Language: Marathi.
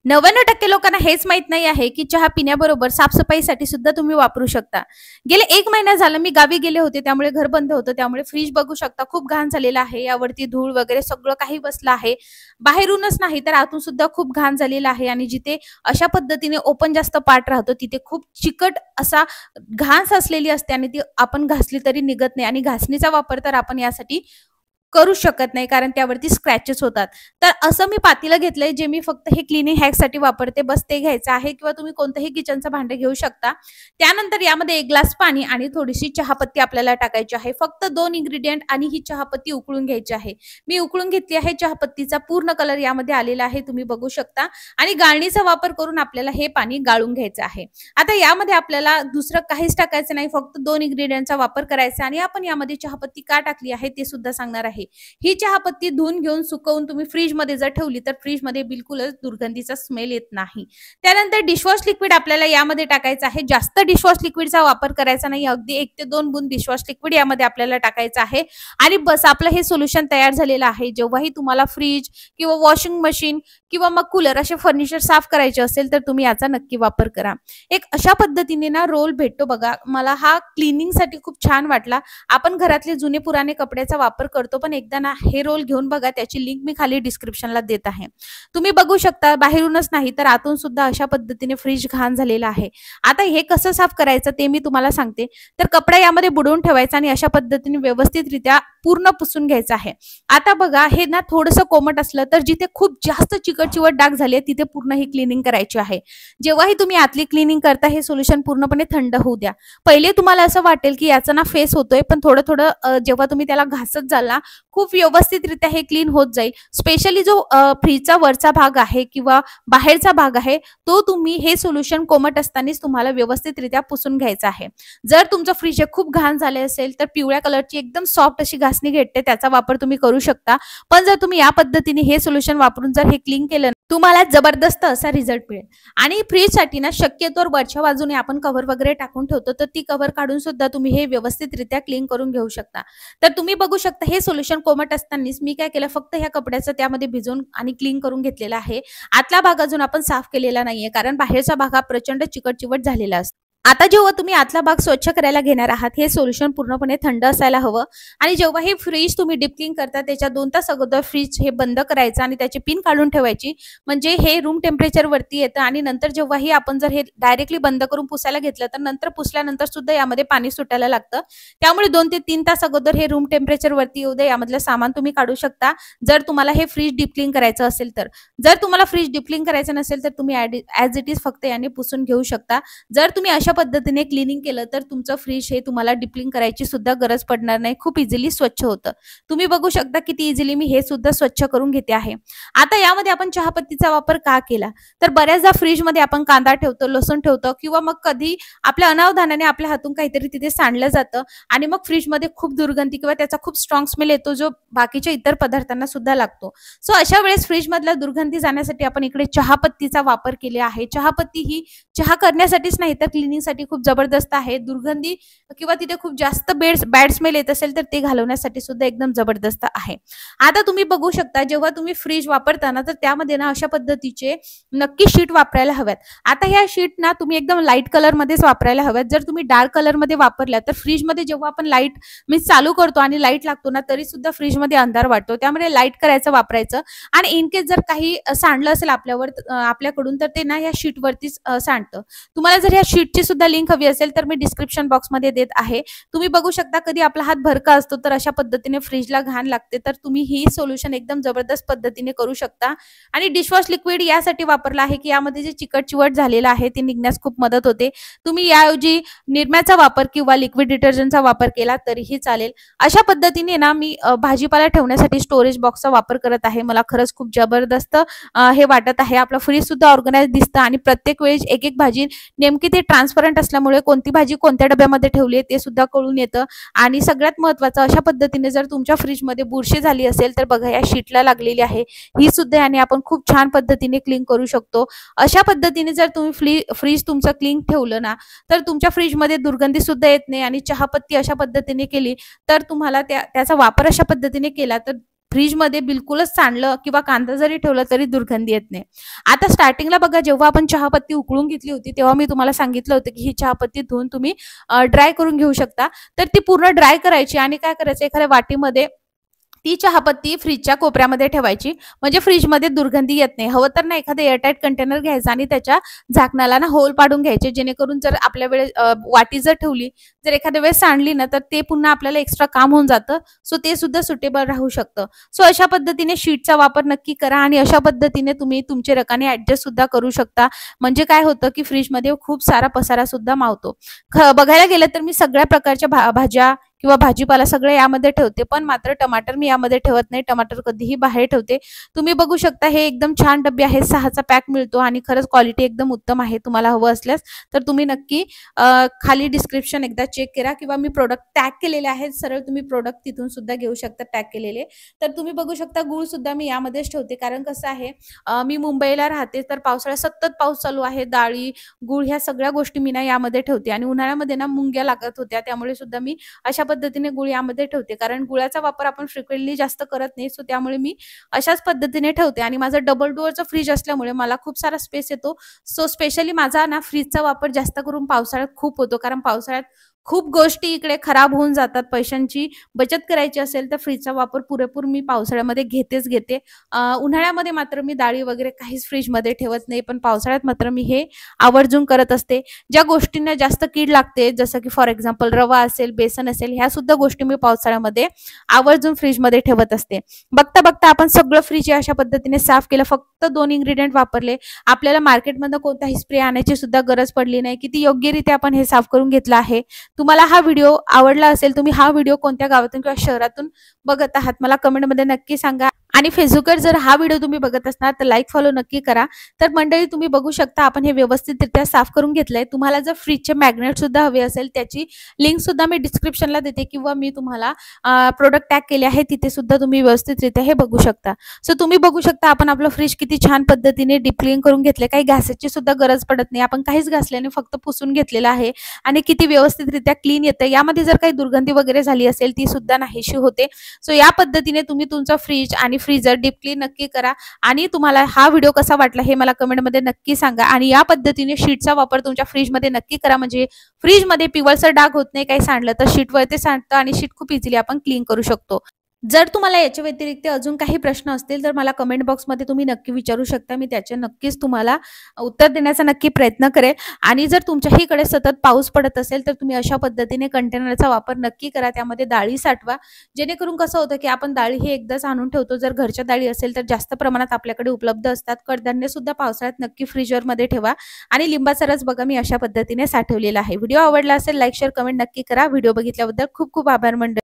99% लोकांना हेच माहित नाही आहे की चहा पिण्याबरोबर साफसफाईसाठी सुद्धा तुम्ही वापरू शकता. गेले 1 महिना झाला मी गावी गेले होते, त्यामुळे घर बंद होतं. त्यामुळे फ्रीज बघू शकता खूप घाण झालेला आहे. यावरती धूळ वगैरे सगळं काही बसलं आहे. बाहेरूनच नाही तर आतून सुद्धा खूप घाण झालेला आहे आणि जिथे अशा पद्धतीने ओपन जास्त पार्ट राहतो तिथे खूप चिकट असा घाण साचलेली असते आणि ती आपण घासली तरी निघत नाही आणि घासणीचा वापर तर आपण यासाठी करू शकत नाही कारण त्यावरती स्क्रॅचेस होतात. तर असं मी पातेलं घेतलंय जे मी फक्त हे क्लिनिंग हॅकसाठी वापरते. बस ते घ्यायचं आहे किंवा तुम्ही कोणतंही किचनचं भांडं घेऊ शकता. त्यानंतर यामध्ये 1 ग्लास पाणी आणि थोडीशी चहापत्ती आपल्याला टाकायची आहे. फक्त 2 इन्ग्रेडियंट आणि ही चहापत्ती उकळून घ्यायची आहे. मी उकळून घेतली आहे. चहापत्तीचा पूर्ण कलर यामध्ये आलेला आहे, तुम्ही बघू शकता आणि गाळणीचा वापर करून आपल्याला हे पाणी गाळून घ्यायचं आहे. आता यामध्ये आपल्याला दुसरं काहीच टाकायचं नाही, फक्त 2 इन्ग्रेडियंटचा वापर करायचा आणि आपण यामध्ये चहापत्ती का टाकली आहे ते सुद्धा सांगणार आहे. ही चहापत्ती धुवून घेऊन सुकवून तुम्ही फ्रीजमध्ये जर ठेवली तर फ्रीजमध्ये बिलकुलच दुर्गंधीचा स्मेल येत नाही. त्यानंतर डिशवॉश लिक्विड आपल्याला यामध्ये टाकायचं आहे. जास्त डिशवॉश लिक्विडचा वापर करायचा नाही, अगदी 1 ते 2 बूंद डिशवॉश लिक्विड यामध्ये आपल्याला टाकायचं आहे आणि बस आपलं हे सोल्युशन तयार झालेलं आहे. जेव्हाही तुम्हाला फ्रीज किंवा वॉशिंग मशीन किंवा मग कूलर असे फर्निचर साफ करायचे असेल तर तुम्ही याचा नक्की वापर करा. एक अशा पद्धतीने ना रोल भेटतो बघा, मला हा क्लिनिंगसाठी खूप छान वाटला. आपण घरातले जुने पुराणे कपड्याचा वापर करतो, पण एकदा ना हे रोल घेऊन बघा, त्याची लिंक मी खाली डिस्क्रिप्शनला देत आहे. तुम्ही बघू शकता बाहेरूनच नाही तर आतून सुद्धा अशा पद्धतीने फ्रीज घाण झालेला आहे. आता हे कसं साफ करायचं ते मी तुम्हाला सांगते. तर कपडा यामध्ये बुडवून ठेवायचा आणि अशा पद्धतीने व्यवस्थितरित्या पूर्ण पुसून घ्यायचं आहे. आता बघा हे ना थोडंसं कोमट असलं तर जिथे खूप जास्त चिकट डाग झाले तिथे पूर्ण ही क्लिनिंग करायची आहे. जेव्हाही तुम्ही आतली क्लिनिंग करता हे सोल्युशन पूर्णपणे थंड होऊ द्या. पहिले तुम्हाला असं वाटेल की याचा ना फेस होतोय, पण थोडं थोडं जेव्हा तुम्ही त्याला घासत जाल ना खूप व्यवस्थितरित्या हे क्लीन होत जाईल. स्पेशली जो फ्रीजचा वरचा भाग आहे किंवा बाहेरचा भाग आहे तो तुम्ही हे सोल्युशन कोमट असतानाच तुम्हाला व्यवस्थितरित्या पुसून घ्यायचा आहे. जर तुमचं फ्रीज खूप घाण झाले असेल तर पिवळ्या कलरची एकदम सॉफ्ट अशी घासणी भेटते, त्याचा वापर तुम्ही करू शकता. पण जर तुम्ही या पद्धतीने हे सोल्युशन वापरून जर हे क्लीन केलं तुम्हाला जबरदस्त असा रिझल्ट मिळेल. आणि फ्रीजसाठी ना शक्यतोवर वरच्या बाजूने आपण कव्हर वगैरे टाकून ठेवतो, तर ती कव्हर काढून सुद्धा तुम्ही हे व्यवस्थितरित्या क्लीन करून घेऊ शकता. तर तुम्ही बघू शकता हे सोल्युशन कोमट असतानाच मी काय केलं, फक्त ह्या कपड्याचं त्यामध्ये भिजवून आणि क्लीन करून घेतलेला आहे. आतला भाग अजून आपण साफ केलेला नाहीये कारण बाहेरचा भाग हा प्रचंड चिकट झालेला असतो. आता जेव्हा तुम्ही आतला भाग स्वच्छ करायला घेणार आहात हे सोल्युशन पूर्णपणे थंड असायला हवं आणि जेव्हा हे फ्रीज तुम्ही डीप क्लीन करता त्याच्या 2 तास अगोदर फ्रीज हे बंद करायचं आणि त्याची पिन काढून ठेवायची, म्हणजे हे रूम टेम्परेचर वरती येतं आणि नंतर जेव्हाही आपण जर हे डायरेक्टली बंद करून पुसायला घेतलं तर नंतर पुसल्यानंतर सुद्धा यामध्ये पाणी सुटायला लागतं. त्यामुळे 2 ते 3 तास अगोदर हे रूम टेम्परेचर वरती येऊ दे. यामधलं सामान तुम्ही काढू शकता जर तुम्हाला हे फ्रीज डीप क्लीन करायचं असेल तर. जर तुम्हाला फ्रीज डीप क्लीन करायचं नसेल तर तुम्ही ॲज इट इज फक्त याने पुसून घेऊ शकता. जर तुम्ही अशा पद्धतीने क्लिनिंग केलं तर तुमचं फ्रीज हे तुम्हाला डीप क्लीन करायची सुद्धा गरज पडणार नाही, खूप इझिली स्वच्छ होतं. तुम्ही बघू शकता किती इझिली मी हे सुद्धा स्वच्छ करून घेते आहे. आता यामध्ये आपण चहापत्तीचा वापर का केला, तर बऱ्याचदा फ्रीजमध्ये आपण कांदा ठेवतो, लसूण ठेवतो किंवा मग कधी आपल्या अनावधानाने आपल्या हातून काहीतरी तिथे सांडलं जातं आणि मग फ्रीजमध्ये खूप दुर्गंधी किंवा त्याचा खूप स्ट्रॉंग स्मेल येतो जो बाकीच्या इतर पदार्थांना सुद्धा लागतो. सो अशा वेळेस फ्रीजमधला दुर्गंधी जाण्यासाठी आपण इकडे चहापत्तीचा वापर केला आहे. चहापत्ती ही चहा करण्यासाठीच नाही तर क्लिनिंगसाठी खूप जबरदस्त आहे. दुर्गंधी किंवा तिथे खूप जास्त बॅड स्मेल येत असेल तर ते घालवण्यासाठी सुद्धा एकदम जबरदस्त आहे. आता तुम्ही बघू शकता जेव्हा तुम्ही फ्रीज वापरताना तर त्यामध्ये ना अशा पद्धतीचे नक्की शीट वापरायला हव्यात. आता ह्या शीट ना तुम्ही एकदम लाईट कलर मध्येच वापरायला हव्यात. जर तुम्ही डार्क कलर मध्ये वापरल्या तर फ्रीजमध्ये जेव्हा आपण लाईट चालू करतो आणि लाईट लागतो ना तरी सुद्धा फ्रीजमध्ये अंधार वाटतो. त्यामुळे लाईट करायचं वापरायचं आणि इन केस जर काही सांडलं असेल आपल्याकडून तर ते ना या शीट वरतीच सांडतं. तुम्हाला जर या शीटची सुद्धा लिंक हवी असेल तर मी डिस्क्रिप्शन बॉक्स मध्ये देत आहे. तुम्ही बघू शकता कधी आपला हात भरका असतो तर अशा पद्धतीने फ्रीजला घाण लागते तर तुम्ही ही सोल्युशन एकदम जबरदस्त पद्धतीने करू शकता. आणि डिशवॉश लिक्विड यासाठी वापरला आहे की यामध्ये जे चिकट झालेलं आहे ते निघण्यास खूप मदत होते. तुम्ही याऐवजी निरम्याचा वापर किंवा लिक्विड डिटर्जंटचा वापर केला तरीही चालेल. अशा पद्धतीने ना मी भाजीपाला ठेवण्यासाठी स्टोरेज बॉक्सचा वापर करत आहे. मला खरंच खूप जबरदस्त हे वाटत आहे. आपला फ्रीज सुद्धा ऑर्गनाइज दिसतं आणि प्रत्येक वेळेस एक एक भाजी नेमकी ते ट्रान्सपरंट असल्यामुळे कोणती भाजी कोणत्या डब्यामध्ये ठेवली आहे ते सुद्धा कळून येतं. आणि सगळ्यात महत्त्वाचं अशा पद्धतीने जर तुमच्या फ्रीजमध्ये बुरशी झाली असेल तर बघा या शीटला लागलेली आहे ही सुद्धा याने आपण खूप छान पद्धतीने क्लीन करू शकतो. अशा पद्धतीने जर तुम्ही फ्रीज तुमचं क्लीन ठेवलं ना तर तुमच्या फ्रीजमध्ये दुर्गंधी सुद्धा येत नाही. आणि चहापत्ती अशा पद्धतीने केली तर तुम्हाला त्याचा वापर अशा पद्धतीने केला तर फ्रीजमध्ये बिलकुलच सांडलं किंवा कांदा जरी ठेवला तरी दुर्गंधी येत नाही. आता स्टार्टिंगला बघा, जेव्हा आपण चहापत्ती उकळून घेतली होती तेव्हा मी तुम्हाला सांगितलं होतं की ही चहापत्ती धुवून तुम्ही ड्राय करून घेऊ शकता. तर ती पूर्ण ड्राय करायची आणि काय करायचं, एखाद्या वाटीमध्ये ती चहापत्ती फ्रीजच्या कोपऱ्यामध्ये ठेवायची, म्हणजे फ्रीजमध्ये दुर्गंधी येत नाही. हवं तर ना एखादं एअरटाईट कंटेनर घ्यायचं आणि त्याच्या झाकणाला ना होल पाडून घ्यायचे, जेणेकरून जर आपल्या वेळेस वाटी जर ठेवली, जर एखाद्या वेळेस सांडली ना, तर ते पुन्हा आपल्याला एक्स्ट्रा काम होऊन जातं. सो ते सुद्धा सुटेबल राहू शकतं. सो अशा पद्धतीने शीटचा वापर नक्की करा आणि अशा पद्धतीने तुम्ही तुमचे रकाने ऍडजस्ट सुद्धा करू शकता. म्हणजे काय होतं की फ्रीजमध्ये खूप सारा पसारा सुद्धा मावतो. बघायला गेलं तर मी सगळ्या प्रकारच्या भाज्या किंवा भाजीपाला सगळं यामध्ये ठेवते, पण मात्र टमाटर मी यामध्ये ठेवत नाही. टमाटर कधीही बाहेर ठेवते. तुम्ही बघू शकता हे एकदम छान डबे आहेत, 6चा पॅक मिळतो आणि खरंच क्वालिटी एकदम उत्तम आहे. तुम्हाला हवं असल्यास तर तुम्ही नक्की खाली डिस्क्रिप्शन एकदा चेक करा किंवा मी प्रोडक्ट टॅग केलेले आहेत, सरळ तुम्ही प्रोडक्ट तिथून सुद्धा घेऊ शकता टॅग केलेले. तर तुम्ही बघू शकता गूळ सुद्धा मी यामध्येच ठेवते, कारण कसं आहे मी मुंबईला राहते, तर पावसाळ्यात सतत पाऊस चालू आहे. डाळी, गूळ ह्या सगळ्या गोष्टी मी ना यामध्ये ठेवते आणि उन्हाळ्यामध्ये ना मुंग्या लागत होत्या, त्यामुळे सुद्धा मी अशा पद्धतीने गुळ यामध्ये ठेवते, कारण गुळाचा वापर आपण फ्रिक्वेंटली जास्त करत नाही. सो त्यामुळे मी अशाच पद्धतीने ठेवते आणि माझं डबल डोअरचं फ्रीज असल्यामुळे मला खूप सारा स्पेस येतो. सो स्पेशली माझा ना फ्रीजचा वापर जास्त करून पावसाळ्यात खूप होतो, कारण पावसाळ्यात खूप गोष्टी इकडे खराब होऊन जातात. पैशांची बचत करायची असेल तर फ्रीजचा वापर पुरेपूर मी पावसाळ्यामध्ये घेते. उन्हाळ्यामध्ये मात्र मी डाळी वगैरे काहीच फ्रीजमध्ये ठेवत नाही, पण पावसाळ्यात मात्र मी हे आवर्जून करत असते. ज्या गोष्टींना जास्त कीड लागते, जसं की फॉर एक्झाम्पल रवा असेल, बेसन असेल, ह्या सुद्धा गोष्टी मी पावसाळ्यामध्ये आवर्जून फ्रीजमध्ये ठेवत असते. बघता बघता आपण सगळं फ्रीज अशा पद्धतीने साफ केलं. फक्त 2 इन्ग्रेडियंट वापरले. आपल्याला मार्केटमधनं कोणताही स्प्रे आणायची सुद्धा गरज पडली नाही. किती योग्यरित्या आपण हे साफ करून घेतलं आहे. तुम्हाला हा व्हिडिओ आवडला असेल, तुम्ही हा व्हिडिओ कोणत्या गावातून किंवा शहरातून बघत आहात मला कमेंटमध्ये नक्की सांगा. आणि फेसबुकवर जर हा व्हिडिओ तुम्ही बघत असणार तर लाईक फॉलो नक्की करा. तर मंडळी तुम्ही बघू शकता आपण हे व्यवस्थितरित्या साफ करून घेतलंय. तुम्हाला जर फ्रीजचे मॅग्नेट सुद्धा हवे असेल त्याची लिंक सुद्धा मी डिस्क्रिप्शनला देते किंवा मी तुम्हाला प्रोडक्ट टॅग केले आहे, तिथे सुद्धा तुम्ही व्यवस्थितरित्या हे बघू शकता. सो तुम्ही बघू शकता आपण आपलं फ्रीज किती छान पद्धतीने डीप क्लीन करून घेतले. काही घासायची सुद्धा गरज पडत नाही. आपण काहीच घासल्याने फक्त पुसून घेतलेलं आहे आणि किती व्यवस्थितरित्या क्लीन येतं. यामध्ये जर काही दुर्गंधी वगैरे झाली असेल ती सुद्धा नाहीशी होते. सो या पद्धतीने तुम्ही तुमचा फ्रीज आणि फ्रीजर डीप क्लीन नक्की करा आणि तुम्हाला हा व्हिडिओ कसा वाटला हे मला कमेंटमध्ये नक्की सांगा. आणि या पद्धतीने शीटचा वापर तुमच्या फ्रीजमध्ये नक्की करा, म्हणजे फ्रीजमध्ये पिवळसर डाग होत नाही. काही सांडलं तर शीटवर ते सांडतं आणि शीट खूप इझिली आपण क्लीन करू शकतो. जर तुम्हाला याच्या व्यतिरिक्त अजून काही प्रश्न असतील तर मला कमेंट बॉक्समध्ये तुम्ही नक्की विचारू शकता. मी त्याचे नक्कीच तुम्हाला उत्तर देण्याचा नक्की प्रयत्न करेल. आणि जर तुमच्याहीकडे सतत पाऊस पडत असेल तर तुम्ही अशा पद्धतीने कंटेनरचा वापर नक्की करा. त्यामध्ये डाळी साठवा, जेणेकरून कसं होतं की आपण डाळी हे एकदाच आणून ठेवतो. जर घरच्या डाळी असेल तर जास्त प्रमाणात आपल्याकडे उपलब्ध असतात. कडधान्य सुद्धा पावसाळ्यात नक्की फ्रीजरमध्ये ठेवा. आणि लिंबाचा रस बघा मी अशा पद्धतीने साठवलेला आहे. व्हिडिओ आवडला असेल लाईक शेअर कमेंट नक्की करा. व्हिडिओ बघितल्याबद्दल खूप खूप आभार मंडळी.